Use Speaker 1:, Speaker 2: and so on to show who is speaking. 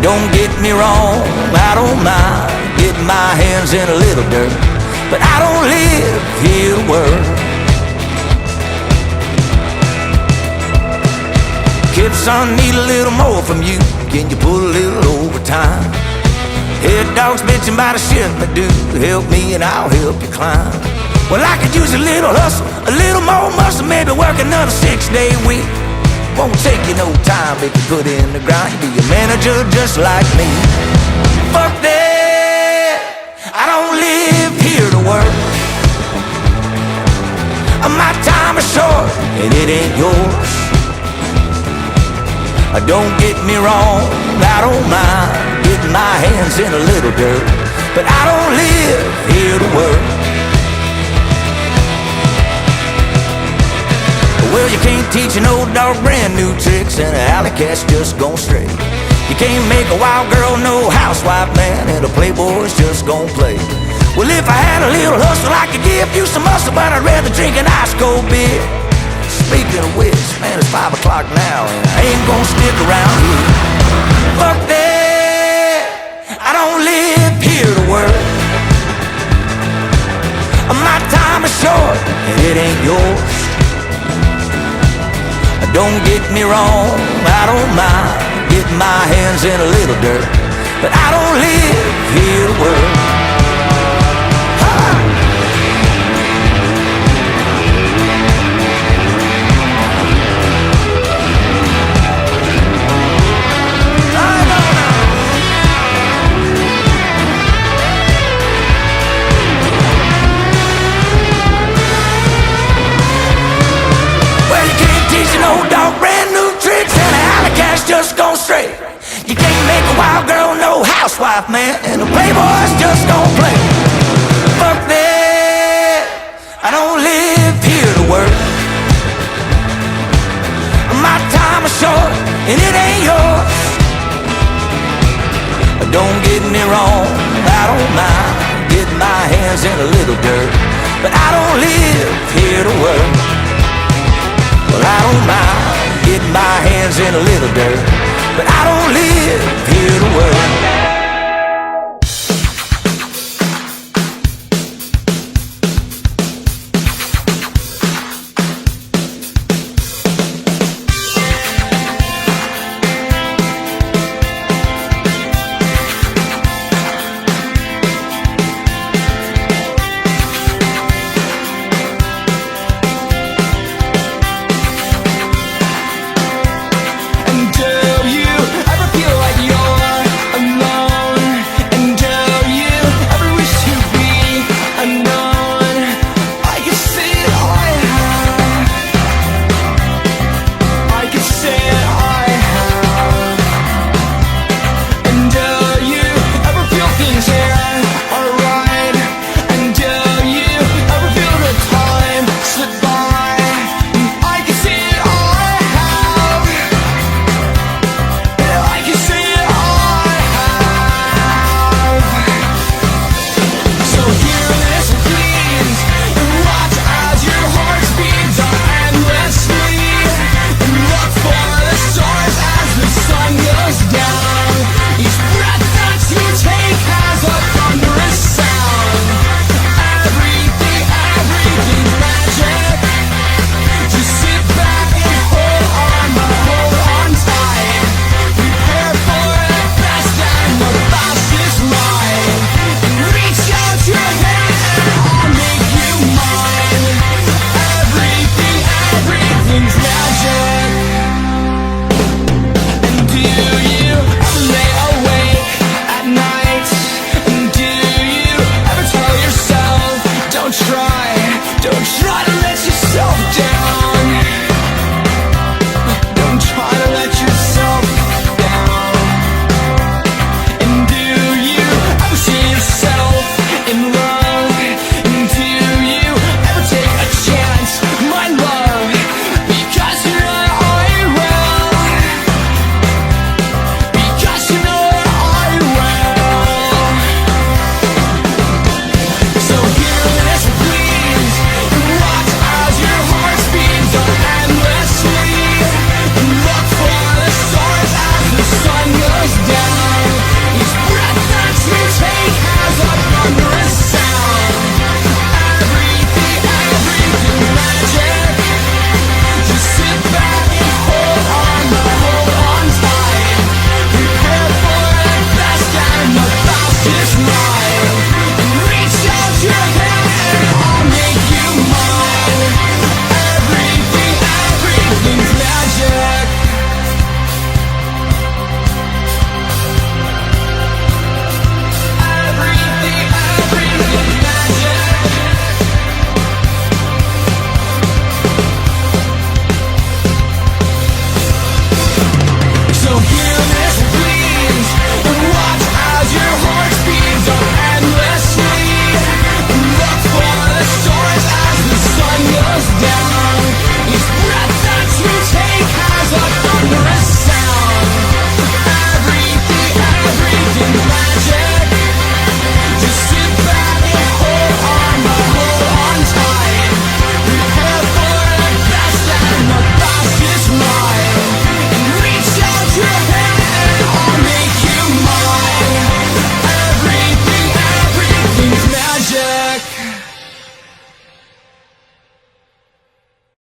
Speaker 1: Don't get me wrong, I don't mind getting my hands in a little dirt, but I don't live here to work. Kid, son, need a little more from you. Can you pull a little overtime? Head dog's bitching about a shift, but do help me and I'll help you climb. Well, I could use a little hustle, a little more muscle, maybe work another 6-day week. Won't take you no time if you put in the grind. Be a manager just like me. Fuck that, I don't live here to work. My time is short and it ain't yours. Don't get me wrong, I don't mind getting my hands in a little dirt, but I don't live here to work. Well, you can't teach an old dog brand new tricks, and an alley cat's just gone straight. You can't make a wild girl no housewife, man, and a playboy's just gonna play. Well, if I had a little hustle, I could give you some muscle, but I'd rather drink an ice cold beer. Speaking of which, man, it's 5 o'clock now, and I ain't gonna stick around here. Fuck that, I don't live here to work. My time is short, and it ain't yours. Don't get me wrong, I don't mind getting my hands in a little dirt, but I don't live here to work. Just gone straight. You can't make a wild girl no housewife, man, and the playboy's just gonna play. Fuck that, I don't live here to work. My time is short and it ain't yours. Don't get me wrong, I don't mind getting my hands in a little dirt, but I don't live here to work. Well, I don't mind getting my hands in a little dirt, but I don't live here to work.
Speaker 2: It's breath